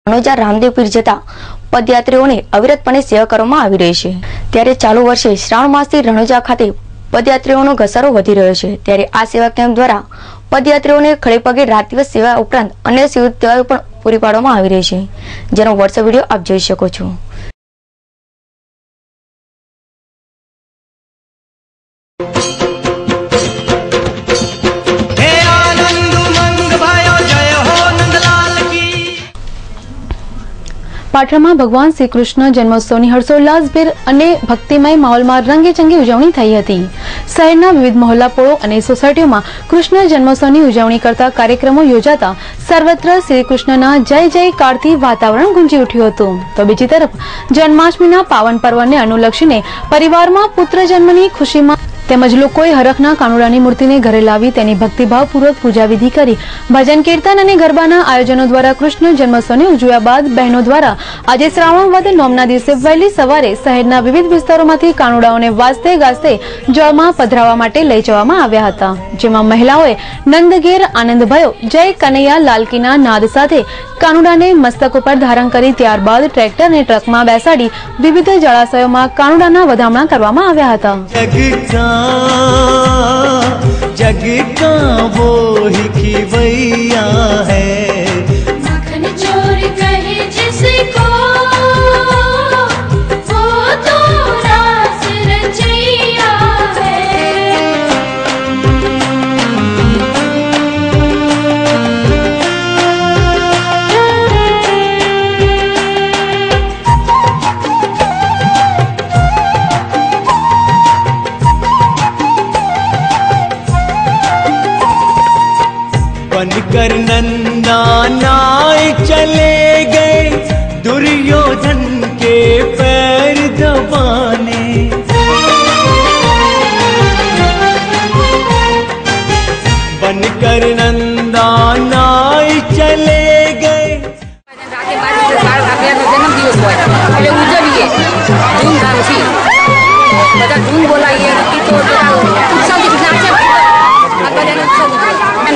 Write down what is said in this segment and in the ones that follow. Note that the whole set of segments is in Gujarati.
રણોજા રામદેવ પીર જતા પદયાત્રીઓને અવિરતપણે સેવા કરવામાં આવી રહી છે। ત્યારે ચાલુ વર્ષે શ્રાવણ માસથી રણોજા ખાતે પદયાત્રીઓનો ઘસારો વધી રહ્યો છે। ત્યારે આ સેવા કેમ્પ દ્વારા પદયાત્રીઓને ખડે પગે રાત દિવસ સેવા ઉપરાંત અન્ય સુવિધાઓ પણ પૂરી પાડવામાં આવી રહી છે, જેનો વોટ્સએપ વિડીયો આપ જોઈ શકો છો। पाटण में भगवान श्री कृष्ण जन्मोत्सव की हर्षोल्लासभेर अने भक्तिमय माहौल में रंगेचंगी उजवणी थई हती। शहरना विविध मोहल्ला पोळो अने सोसायटीओ में कृष्ण जन्मोत्सव की उजवणी करता कार्यक्रमों योजाता सर्वत्र श्री कृष्णना जय जयकारथी वातावरण गूंजी उठ्युं हतुं। तो बीजी तरफ जन्माष्टमीना पावन पर्व ने अनुलक्षीने परिवार में पुत्र जन्मनी खुशी में તેમજ લોકોએ હરખના કાનુડાની મૂર્તિને ઘરે લાવી તેની ભક્તિભાવપૂર્વક પૂજા વિધિ કરી ભજન કીર્તન અને ગરબાના આયોજનો દ્વારા કૃષ્ણ જન્મોત્સવને ઉજવ્યા બાદ બહેનો દ્વારા આજે શ્રાવણ વદ નોમના દિવસે વહેલી સવારે શહેરના વિવિધ વિસ્તારોમાંથી કાનુડાઓને વાજતે ગાજતે જળમાં પધરાવવા માટે લઈ જવામાં આવ્યા હતા, જેમાં મહિલાઓએ નંદઘેર આનંદ ભયો જય કનૈયા લાલકીના નાદ સાથે કાનુડાને મસ્તક ઉપર ધારણ કરી ત્યારબાદ ટ્રેક્ટર અને ટ્રકમાં બેસાડી વિવિધ જળાશયોમાં કાનુડાના વધામણા કરવામાં આવ્યા હતા। जग का वो ही खिवैया है, मखन चोर कहे जिसको वो तो रास रचैया है। बनकर नंदानाए चले गए दुर्योधन के पैर दबाने। बनकर नंदानाए चले गए।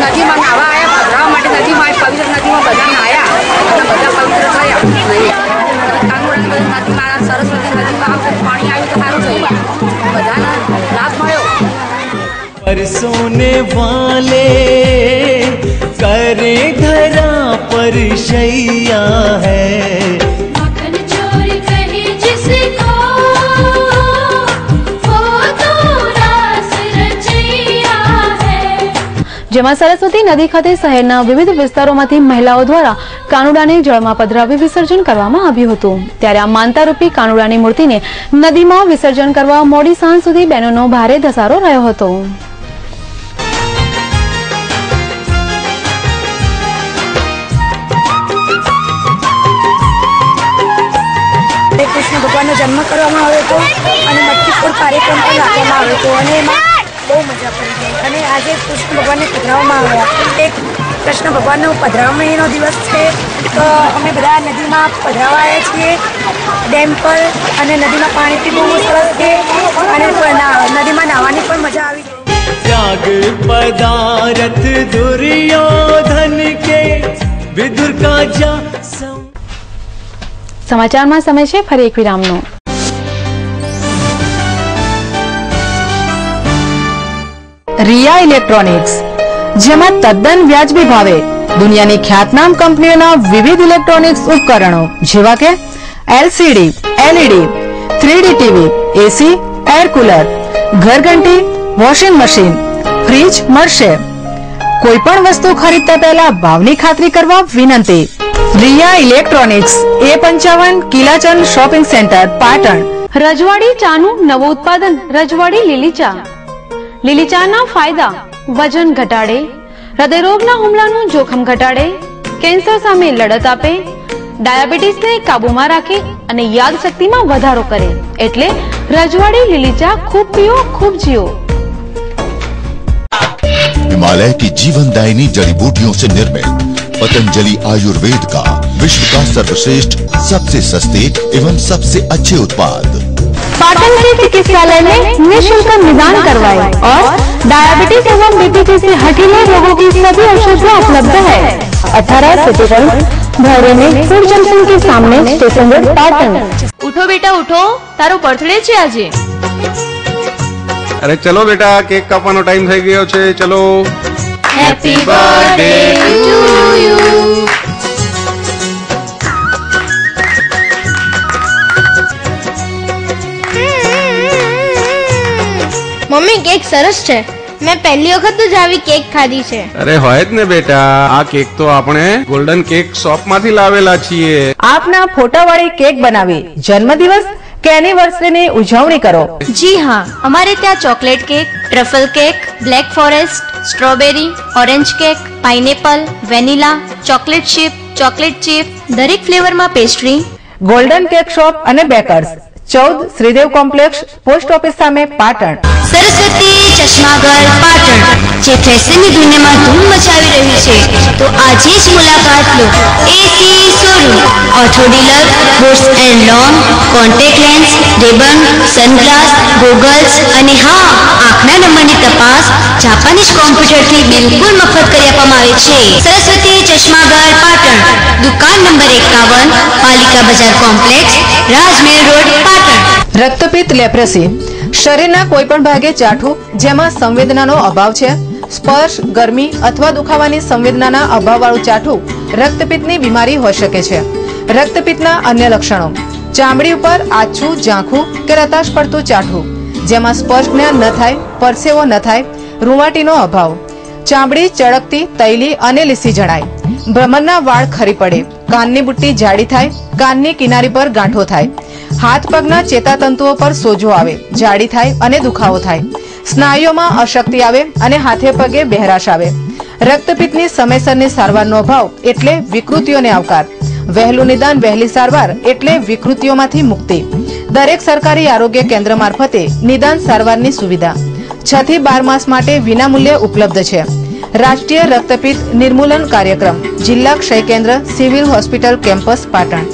नदी में नावा आया भद्राव माटे नदी में पवित्र नदी में बधा नहाया बधा पवित्र थया नदी में सरस्वती नदी में पानी आयु तो सारू थयुं बधाने लाभ मळ्यो। पर सोने वाले करे धरा पर शैया है, मखन चोर कहे जिसको જેમાં સરસ્વતી નદી ખાતે શહેરના વિવિધ વિસ્તારોમાંથી મહિલાઓ દ્વારા કાનુડાને જળમાં પધરાવી વિસર્જન કરવામાં આવ્યું હતું। ત્યારે આ માનતારૂપી કાનુડાની મૂર્તિને નદીમાં વિસર્જન કરવા મોડી સાંજ સુધી બહેનોનો ભારે ધસારો રહ્યો હતો। કૃષ્ણ ભગવાનનો જન્મ કરવામાં આવ્યો હતો અને મટકી ફોડ કાર્યક્રમ પણ રાખવામાં આવ્યો હતો અને એમાં બહુ મજા પડી ગઈ। અને આજે કૃષ્ણ ભગવાનને પધરાવવામાં આવ્યા। એક કૃષ્ણ ભગવાનનો પધરામણીનો દિવસ છે, તો અમે બધા નદીમાં પધરાવા આવ્યા છીએ ડેમ પર અને નદીમાં પાણી બી બહુ સરસ છે અને નદીમાં નાહવાની પણ મજા આવી। त्याग पदारथ दुर्योधन के विदुर का जा। સમાચારમાં સમય છે ફરી એક વિરામનો। रिया इलेक्ट्रॉनिक्स, जेमा तद्दन व्याजबी भावे दुनियानी ख्यातनाम कंपनीओना विविध इलेक्ट्रॉनिक्स उपकरणों जेवा के LCD, LED, 3D TV, AC, air cooler, घरघंटी, वॉशिंग मशीन, फ्रीज मळशे। कोईपण वस्तु खरीदता पहला भावनी खातरी करवा विनंती। Riya electronics A55 Kilachand shopping centre Patan. રજવાડી ચાનું નવું ઉત્પાદન રજવાડી લીલી ચા। લીલી ચાના ફાયદા વજન ઘટાડે, હૃદયરોગના હુમલાનું જોખમ ઘટાડે, કેન્સર સામે લડત આપે, ડાયાબિટીસને કાબૂમાં રાખે અને યાદશક્તિમાં વધારો કરે। એટલે રજવાડી લીલી ચા खूब पियो खूब जियो। हिमालय की जीवनदायिनी जड़ी बूटियों से निर्मित पतंजलि आयुर्वेद का विश्व का सर्वश्रेष्ठ, सबसे सस्ते एवं सबसे अच्छे उत्पाद पाटन के चिकित्सालय में निःशुल्क निदान करवाए और डायबिटीज एवं बीपी जैसे हठीले रोगों की सभी औषधियाँ उपलब्ध है। 18 सिटीजन भैरे में फूड जंक्शन के सामने स्टेशन रोड पाटन। उठो बेटा उठो, तारो बर्थडे छे आजे। अरे चलो बेटा, केक कापવાનો ટાઈમ થઈ ગયો છે, ચલો। Happy birthday to you. Mummy cake સરસ છે, મેં પહેલી વખત જ આવી કેક ખાધી છે। અરે હોય જ ને બેટા, આ કેક તો આપણે ગોલ્ડન કેક શોપમાંથી લાવેલા છીએ। આપના ફોટાવાળી કેક બનાવી જન્મદિવસ કે એનિવર્સરીની ઉજવણી કરો। જી હા, અમારે ત્યાં chocolate cake, truffle cake, black forest, strawberry, orange cake, pineapple, vanilla, chocolate chip, દરેક ફ્લેવરમાં પેસ્ટ્રી। ગોલ્ડન કેક શોપ અને bakers 14 Shridev complex, post office સામે, પાટણ। સરસ્વતી ચશ્માઘર પાટણ, જે ફેશનની દુનિયામાં ધૂમ મચાવી રહ્યું છે, તો આજે જ મુલાકાત લો। એસી શોરૂમ, ઓથો ડીલર, બોટ્સ and Lomb, contact lens, ribbon, sunglass, goggles અને હા, આંખના નંબરની તપાસ જાપાનીઝ કોમ્પ્યુટરથી બિલકુલ મફત કરી આપવામાં આવે છે। સરસ્વતી ચશ્માઘર પાટણ, દુકાન નંબર 51, પાલિકા બજાર કોમ્પ્લેક્સ, રાજમહેલ રોડ, પાટણ। રક્તપિત્ત લેપ્રેસી શરીરના કોઈ પણ ભાગે ચાઠું જેમાં સંવેદનાનો અભાવ છે, સ્પર્શ, ગરમી અથવા દુખાવાની સંવેદનાના અભાવવાળું ચાઠું રક્તપિત્તની બીમારી હોઈ શકે છે। રક્તપિત્તના અન્ય લક્ષણો: ચામડી ઉપર આછું, ઝાંખું કે રતાશ પડતું ચાઠું જેમાં સ્પર્શ જ્ઞાન ન થાય, પરસેવો ન થાય, રૂંવાટીનો અભાવ, ચામડી ચળકતી, તૈલી અને લીસી જણાય, ભ્રમરના વાળ ખરી પડે, કાનની બુટ્ટી જાડી થાય, કાનની કિનારી પર ગાંઠો થાય, હાથ પગના ચેતાતંતુઓ પર સોજો આવે, જાડી થાય અને દુખાવો થાય, સ્નાયુઓમાં અશક્તિ આવે અને હાથે પગે બહેરાશ આવે। રક્તપિત્તની સમયસરની સારવારનો અભાવ એટલે વિકૃતિઓને આવકાર, વહેલું નિદાન, વહેલી સારવાર એટલે વિકૃતિઓમાંથી મુક્તિ। દરેક સરકારી આરોગ્ય કેન્દ્ર મારફતે નિદાન સારવારની સુવિધા 6 થી 12 માસ માટે વિનામૂલ્યે ઉપલબ્ધ છે। રાષ્ટ્રીય રક્તપિત્ત નિર્મૂલન કાર્યક્રમ, જિલ્લા ક્ષય કેન્દ્ર, સિવિલ હોસ્પિટલ કેમ્પસ, પાટણ।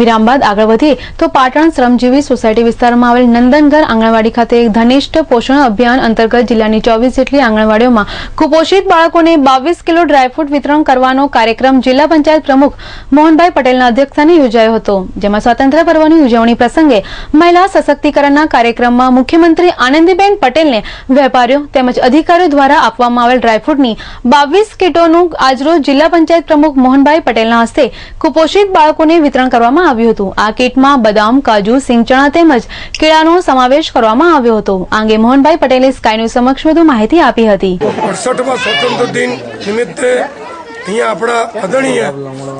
વિરામ બાદ આગળ વધીએ તો પાટણ શ્રમજીવી સોસાયટી વિસ્તારમાં આવેલ નંદનગર આંગણવાડી ખાતે એક ધનિષ્ઠ પોષણ અભિયાન અંતર્ગત જિલ્લાની 24 જેટલી આંગણવાડીઓમાં કુપોષિત બાળકોને 22 કિલો ડ્રાયફ્રૂટ વિતરણ કરવાનો કાર્યક્રમ જિલ્લા પંચાયત પ્રમુખ મોહનભાઈ પટેલના અધ્યક્ષસ્થાને યોજાયો હતો, જેમાં સ્વાતંત્ર્ય પર્વની ઉજવણી પ્રસંગે મહિલા સશક્તિકરણના કાર્યક્રમમાં મુખ્યમંત્રી આનંદીબેન પટેલને વેપારીઓ તેમજ અધિકારીઓ દ્વારા આપવામાં આવેલ ડ્રાયફ્રૂટની 22 કીટોનું આજરોજ જિલ્લા પંચાયત પ્રમુખ મોહનભાઈ પટેલના હસ્તે કુપોષિત બાળકોને વિતરણ કરવામાં આવ્યું હતું। આ કીટમાં બદામ, કાજુ, સિંગચણા તેમજ કેળાનો સમાવેશ કરવામાં આવ્યો હતો। આ અંગે મોહનભાઈ પટેલે સ્કાય ન્યૂઝ સમક્ષ વધુ માહિતી આપી હતી। 68મા સ્વતંત્ર દિન નિમિત્તે અહીંયા આપણા આદરણીય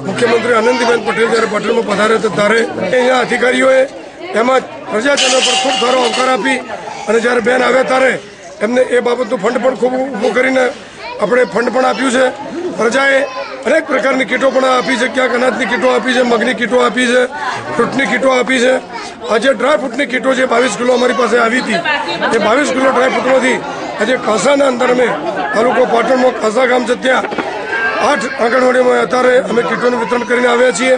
મુખ્યમંત્રી આનંદીબેન પટેલ જ્યારે પાટણમાં પધારે હતા ત્યારે અહીંયા અધિકારીઓએ તેમજ પ્રજાજનો પર ખૂબ સારો આવકાર આપી અને જ્યારે બેન આવ્યા ત્યારે એમને એ બાબતનું ફંડ પણ ખૂબ ઊભું કરીને આપણે ફંડ પણ આપ્યું છે। પ્રજાએ અનેક પ્રકારની કીટો પણ આપી છે, ક્યાંક અનાજની કીટો આપી છે, મગની કીટો આપી છે, ફ્રૂટની કીટો આપી છે। આજે ડ્રાયફ્રૂટની કીટો જે 22 કિલો અમારી પાસે આવી હતી, એ 22 કિલો ડ્રાયફ્રૂટમાંથી આજે કાંસાના અંદર અમે તાલુકો પાટણમાં કાંસા ગામ છે ત્યાં 8 આંગણવાડીઓમાં અત્યારે અમે કીટોનું વિતરણ કરીને આવ્યા છીએ।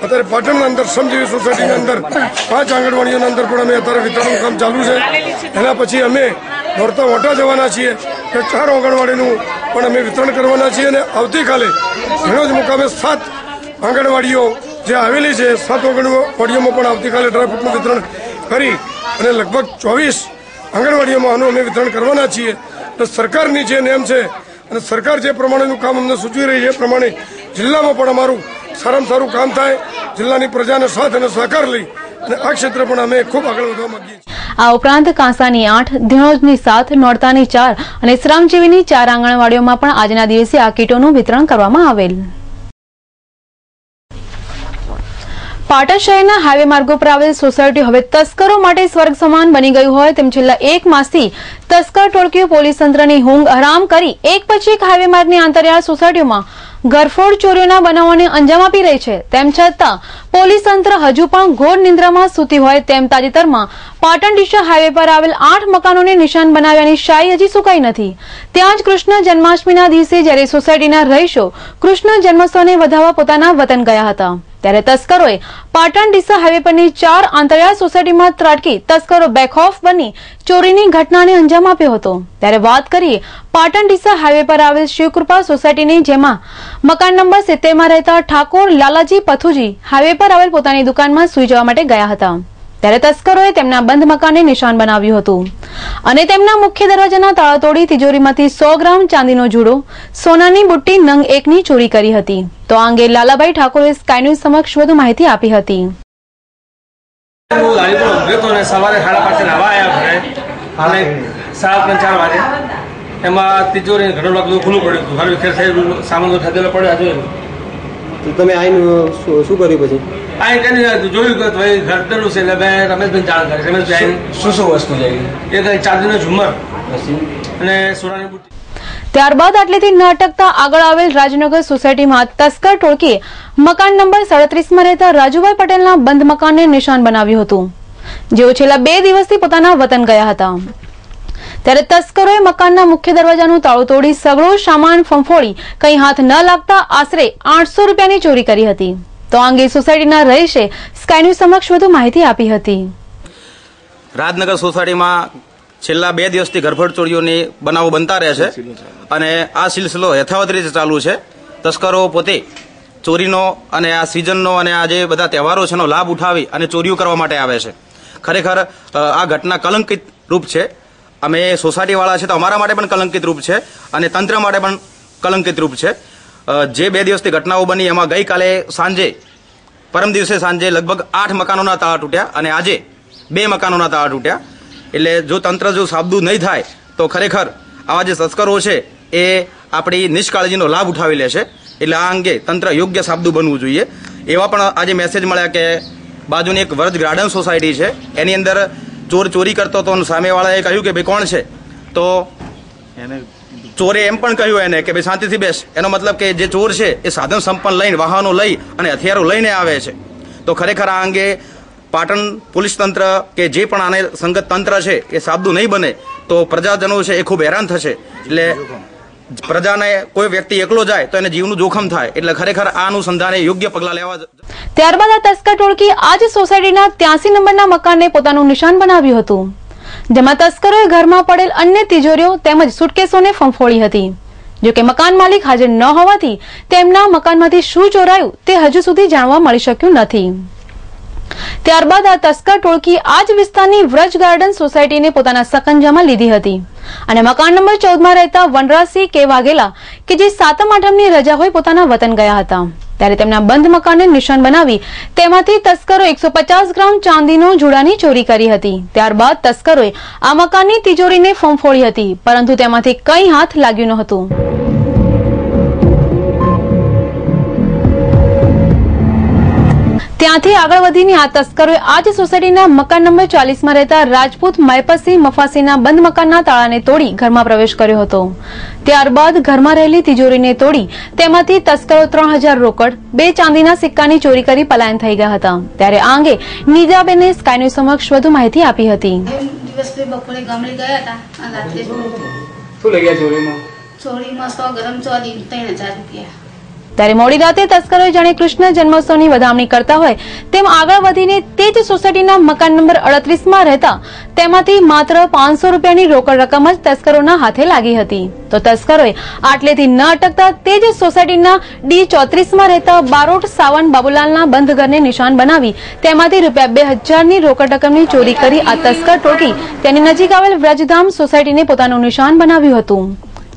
અત્યારે પાટણના અંદર શ્રમજીવી સોસાયટીના અંદર 5 આંગણવાડીઓના અંદર પણ અમે અત્યારે વિતરણનું કામ ચાલુ છે। એના પછી અમે નોરતા મોટા જવાના છીએ કે 4 આંગણવાડીનું પણ અમે વિતરણ કરવાના છીએ અને આવતીકાલે ઘણો જ મુકામે 7 આંગણવાડીઓ જે આવેલી છે 7 આંગણવાડીઓમાં પણ આવતીકાલે ડ્રાયફ્રૂટનું વિતરણ કરી અને લગભગ 24 આંગણવાડીઓમાં આનું અમે વિતરણ કરવાના છીએ। એટલે સરકારની જે નેમ છે અને સરકાર જે પ્રમાણેનું કામ અમને સૂચવી રહી છે એ પ્રમાણે જિલ્લામાં પણ અમારું સારામાં સારું કામ થાય, જિલ્લાની પ્રજાને સાથ અને સહકાર લઈ અને આ ક્ષેત્રે પણ અમે ખૂબ આગળ વધવા માંગીએ છીએ। આ ઉપરાંત કાંસાની 8, ધીણોજની 7, નોરતાની 4 અને શ્રમજીવીની 4 આંગણવાડીઓમાં પણ આજના દિવસે આ કીટોનું વિતરણ કરવામાં આવેલ। પાટણ શહેરના હાઈવે માર્ગો પર આવેલ સોસાયટી હવે તસ્કરો માટે સ્વર્ગ સમાન બની ગયું હોય તેમ છેલ્લા 1 માસથી તસ્કર ટોળકીઓ પોલીસ તંત્રની ઊંઘ હરામ કરી એક પછી એક હાઈવે માર્ગની આંતરિયાળ સોસાયટીઓમાં ઘરફોડ ચોરીઓના બનાવોને અંજામ આપી રહી છે। તેમ છતાં પોલીસ તંત્ર હજુ પણ ઘોર નિંદ્રામાં સૂતી હોય તેમ તાજેતરમાં પાટણ ડીસા હાઈવે પર આવેલ 8 મકાનોને નિશાન બનાવ્યાની શાઈ હજી સુકાઈ નથી। ત્યાં જ કૃષ્ણ જન્માષ્ટમીના દિવસે જ્યારે સોસાયટીના રહીશો કૃષ્ણ જન્મોત્સવને વધાવવા પોતાના વતન ગયા હતા ત્યારે તસ્કરોએ પાટણ ડીસા હાઈવે પરની 4 આંતરિયાળ સોસાયટીમાં ત્રાટકી તસ્કરો બેખૌફ બની ચોરીની ઘટનાને અંજામ આપ્યો હતો। ત્યારે વાત કરીએ પાટણ ડીસા હાઈવે પર આવેલ શિવકૃપા સોસાયટીની, જેમાં મકાન નંબર 70 માં રહેતા ઠાકોર લાલાજી પથુજી હાઈવે પર આવેલ પોતાની દુકાનમાં સૂઈ જવા માટે ગયા હતા। ત્યારે તસ્કરોએ તેમના બંધ મકાનને નિશાન બનાવ્યું હતું અને તેમના મુખ્ય દરવાજાના તાળા તોડી તિજોરીમાંથી 100 ગ્રામ ચાંદીનો જુડો, સોનાની બુટ્ટી નંગ 1 ની ચોરી કરી હતી। તો આ અંગે લાલાભાઈ ઠાકોરે સ્કાય ન્યૂઝ સમક્ષ વધુ માહિતી આપી હતી। સવારે 5:30 નવા આવ્યા ઘરે અને 3:30-4 વાગે એમાં તિજોરી ઘણું બધું ખુલ્લું પડ્યું હતું, ઘર વિખેર થઈ સામાન ઠગેલો પડ્યો હતો। તો તમે આઈને શું કર્યું પછી? આ કઈ જોયું કે ભાઈ ઘટનું છે એટલે મેં રમેશભાઈ જાણ કરી। રમેશભાઈ શું વસ્તુ જાય? એ ચાંદીનો ઝુમર અને સોનાની બુટ્ટી। ત્યારબાદ આટલેથી ન અટકતા આગળ આવેલ રાજનગર સોસાયટીમાં તસ્કર ટોળકીએ મકાન નંબર 37 માં રહેતા રાજુભાઈ પટેલના બંધ મકાનને નિશાન બનાવ્યું હતું, જેઓ છેલ્લા 2 દિવસથી પોતાના વતન ગયા હતા। ત્યારે તસ્કરોએ મકાનના મુખ્ય દરવાજાનું તાળું તોડી સગળો સામાન ફંફોડી કંઈ હાથ ન લાગતા આશરે 800 રૂપિયાની ચોરી કરી હતી। તો આ અંગે સોસાયટીના રહીશે સ્કાય ન્યૂઝ સમક્ષ વધુ માહિતી આપી હતી। રાજનગર સોસાયટીમાં છેલ્લા 2 દિવસથી ઘરફોડ ચોરીઓની બનાવો બનતા રહે છે અને આ સિલસિલો યથાવત રીતે ચાલુ છે। તસ્કરો પોતે ચોરીનો અને આ સિઝનનો અને આ જે બધા તહેવારો છે એનો લાભ ઉઠાવી અને ચોરીઓ કરવા માટે આવે છે। ખરેખર આ ઘટના કલંકિત રૂપ છે। અમે સોસાયટીવાળા છે તો અમારા માટે પણ કલંકિત રૂપ છે અને તંત્ર માટે પણ કલંકિત રૂપ છે। જે 2 દિવસથી ઘટનાઓ બની એમાં ગઈકાલે સાંજે, પરમ દિવસે સાંજે લગભગ 8 મકાનોના તાળા તૂટ્યા અને આજે 2 મકાનોના તાળા તૂટ્યા। એટલે જો તંત્ર જો સાબદું નહીં થાય તો ખરેખર આવા જે તસ્કરો છે એ આપણી નિષ્કાળજીનો લાભ ઉઠાવી લેશે। એટલે આ અંગે તંત્ર યોગ્ય સાબદું બનવું જોઈએ। એવા પણ આજે મેસેજ મળ્યા કે બાજુની એક વર્જ ગાર્ડન સોસાયટી છે એની અંદર ચોર ચોરી કરતો હતો, સામેવાળાએ કહ્યું કે ભાઈ કોણ છે, તો ચોરે એમ પણ કહ્યું એને કે ભાઈ શાંતિથી બેસ। એનો મતલબ કે જે ચોર છે એ સાધન સંપન્ન લઈને, વાહનો લઈ અને હથિયારો લઈને આવે છે। તો ખરેખર આ અંગે પાટણ પોલીસ તંત્ર કે જે પણ આને સંગત તંત્ર છે એ સાબદું નહીં બને તો પ્રજાજનો છે એ ખૂબ હેરાન થશે। એટલે પ્રજાને કોઈ વ્યક્તિ એકલો જાય તો એને જીવનું જોખમ થાય। એટલે ખરેખર આ અનુસંધાને યોગ્ય પગલાં લેવા। ત્યારબાદ આ તસ્કર ટોળકી આ જ સોસાયટીના 83 નંબરના મકાનને પોતાનું નિશાન બનાવ્યું હતું, જેમાં તસ્કરોએ ઘરમાં પડેલ અન્ય તિજોરીઓ તેમજ સુટકેસોને ફંફોળી હતી। જોકે મકાન માલિક હાજર ન હોવાથી તેમના મકાનમાંથી શું ચોરાયું તે હજુ સુધી જાણવા મળી શક્યું નથી। ત્યારબાદ આ તસ્કર ટોળકી આ જ વિસ્તારની વ્રજ ગાર્ડન સોસાયટીને પોતાના સકંજામાં લીધી હતી અને મકાન નંબર 14 માં રહેતા વનરાજસિંહ કે વાઘેલા કે જે 7મ 8મની રજા હોય પોતાના વતન ગયા હતા, ત્યારે તેમના બંધ મકાનને નિશાન બનાવી તેમાંથી તસ્કરો 150 ગ્રામ ચાંદીનો જુડાની ચોરી કરી હતી। ત્યારબાદ તસ્કરોએ આ મકાનની તિજોરીને ફંફોળી હતી, પરંતુ તેમાંથી કંઈ હાથ લાગ્યું ન હતું। ત્યાંથી આગળ વધીને આ તસ્કરોએ આ જ સોસાયટીના મકાન નંબર 40 માં રહેતા રાજપૂત મયપતસિંહ મફાસીના બંધ મકાનના તાળાને તોડી ઘરમાં પ્રવેશ કર્યો હતો। ત્યારબાદ ઘરમાં રહેલી તિજોરીને તોડી તેમાંથી તસ્કરો 3000 રોકડ, 2 ચાંદીના સિક્કાની ચોરી કરી પલાયન થઈ ગયા હતા। ત્યારે આ અંગે નીજાબેને સ્કાય ન્યૂઝ સમક્ષ વધુ માહિતી આપી હતી। દિવસે બપોરે ગામડે ગયા હતા અને રાત્રે શું લઈ ગયા ચોરીમાં? ચોરીમાં 100 ગ્રામ ચાંદી 3000 રૂપિયા। ત્યારે મોડી રાતે તસ્કરોએ જાણે કૃષ્ણ જન્મોત્સવની વધામણી કરતા હોય તેમ આગળ વધીને તે જ સોસાયટીના મકાન નંબર 38 માં રહેતા તેમાંથી માત્ર 500 રૂપિયાની રોકડ રકમ જ તસ્કરોના હાથે લાગી હતી। તો તસ્કરોએ આટલેથી ન અટકતા તે જ સોસાયટીના D34 માં રહેતા બારોટ સાવન બાબુલાલના બંધ ઘરને નિશાન બનાવી તેમાંથી ₹2000ની રોકડ રકમની ચોરી કરી આ તસ્કર ટોળકી તેની નજીક આવેલ વ્રજધામ સોસાયટીને પોતાનું નિશાન બનાવ્યું હતું,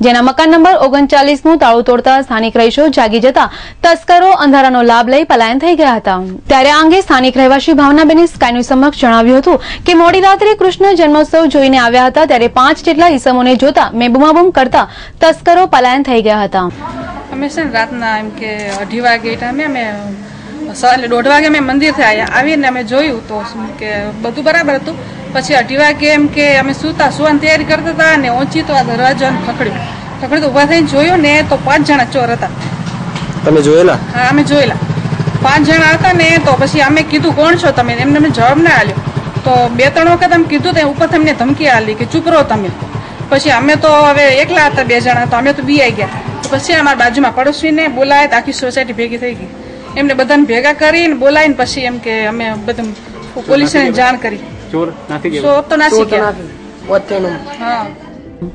જેના મકાન નંબર 39નું તાળું તોડતા સ્થાનિક રહીશો જાગી જતા તસ્કરો અંધારાનો લાભ લઈ પલાયન થઈ ગયા હતા। ત્યારે આ અંગે સ્થાનિક રહેવાસી ભાવનાબેને સ્કાય ન્યૂઝ સમક્ષ જણાવ્યું હતું કે મોડી રાત્રે કૃષ્ણ જન્મોત્સવ જોઈને આવ્યા હતા, ત્યારે 5 જેટલા ઈસમોને જોતા મેબુમાબુમ કરતા તસ્કરો પલાયન થઈ ગયા હતા। અમે છે ને રાતના એમ કે 2:30 વાગે ટાઈમે અમે 1:30 વાગે અમે મંદિરથી આવ્યા, આવીને અમે જોયું તો કે બધું બરાબર હતું। પછી 2:30 વાગે એમ કે અમે સુવાની તૈયારી કરતા હતા અને ઓછી તો આ દરવાજાને ખખડ્યું તો ઉભા થઈને જોયું ને તો 5 જણા ચોર હતા। તમે જોયેલા? હા, અમે જોયેલા 5 જણા હતા ને। તો પછી અમે કીધું કોણ છો તમે, એમને અમે જવાબ ના આપ્યો। તો 2-3 વખત અમે કીધું તો ઉપર અમને ધમકી આલી કે ચૂપ રહો તમે। પછી અમે તો હવે એકલા હતા, 2 જણા તો અમે તો બીઆઈ ગયા। તો પછી અમારા બાજુમાં પડોશીને બોલાય, આખી સોસાયટી ભેગી થઈ ગઈ, એમને બધાને ભેગા કરીને બોલાવીને પછી એમ કે અમે બધું પોલીસને જાણ કરી। ચોર નાસી ગયા? ચોર તો નાસી ગયા,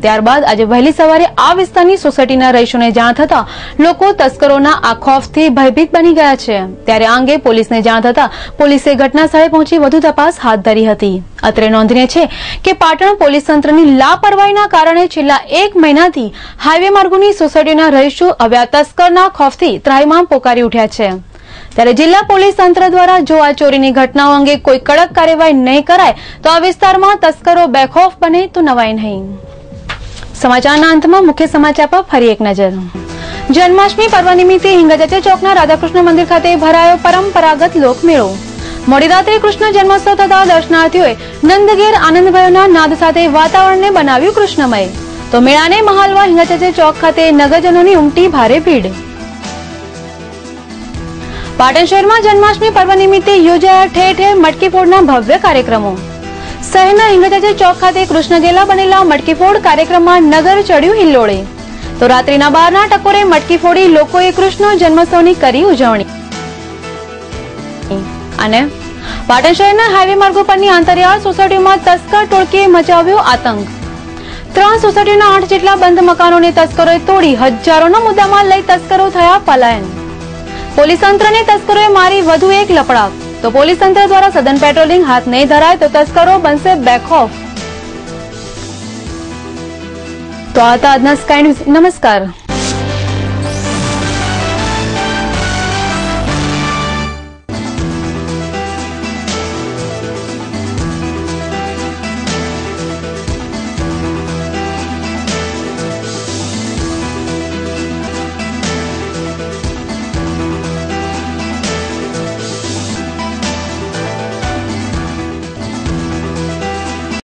ત્યારબાદ આજે વહેલી સવારે આ વિસ્તારની સોસાયટીના રહીશોને જાણ થતા લોકો તસ્કરોના આ ખોફથી ભયભીત બની ગયા છે. ત્યારે આ અંગે પોલીસને જાણ થતા પોલીસે ઘટના સ્થળે પહોંચી વધુ તપાસ હાથ ધરી હતી. અત્રે નોંધનીય છે કે પાટણ પોલીસ તંત્રની લાપરવાહીના કારણે છેલ્લા 1 મહિનાથી હાઈવે માર્ગોની સોસાયટીના રહીશો હવે આ તસ્કરના ખોફથી ત્રાહિમામ પોકારી ઉઠ્યા છે. ત્યારે જિલ્લા પોલીસ તંત્ર દ્વારા જો આ ચોરીની ઘટનાઓ અંગે કોઈ કડક કાર્યવાહી નહીં કરાય તો આ વિસ્તારમાં તસ્કરો બેખોફ બને તો નવાઈ નહીં. સમાચારના અંતમાં મુખ્ય સમાચાર પર ફરી એક નજર. જન્માષ્ટમી પર્વ નિમિત્તે હિંગજાચા ચોકના રાધાકૃષ્ણ મંદિર ખાતે ભરાયો પરંપરાગત લોકમેળો. મોડી રાત્રે કૃષ્ણ જન્મોત્સવ થતા દર્શનાર્થીઓએ નંદઘેર આનંદભયોના નાદ સાથે વાતાવરણને બનાવ્યું કૃષ્ણમય. તો મેળાને મહાલવા હિંગજાચા ચોક ખાતે નગરજનોની ઉમટી ભારે ભીડ. પાટણ શહેરમાં જન્માષ્ટમી પર્વ નિમિત્તે યોજાયા ઠેર ઠેર મટકી ફોડના ભવ્ય કાર્યક્રમો. શહેરના હિંગજાચા ચોક ખાતે કૃષ્ણ ગેલા બનેલા મટકી ફોડ કાર્યક્રમમાં નગર ચડ્યું હિલ્લોળે. તો રાત્રિના 12ના ટકોરે મટકી ફોડી લોકોએ કૃષ્ણ જન્મોત્સવની કરી ઉજવણી. અને પાટણ શહેરના હાઈવે માર્ગો પરની આંતરિયાળ સોસાયટીઓમાં તસ્કર ટોળકીએ મચાવ્યો આતંક. 3 સોસાયટીના 8 જેટલા બંધ મકાનોને તસ્કરોએ તોડી હજારોનો મુદ્દામાલ લઈ તસ્કરો થયા પલાયન. પોલીસ તંત્રને તસ્કરોએ મારી વધુ એક લપડાક. તો પોલીસ તંત્ર દ્વારા સઘન પેટ્રોલિંગ હાથ નહીં ધરાય તો તસ્કરો બનશે બેખોફ. તો આ હતા આજના સ્કાય ન્યૂઝ. નમસ્કાર.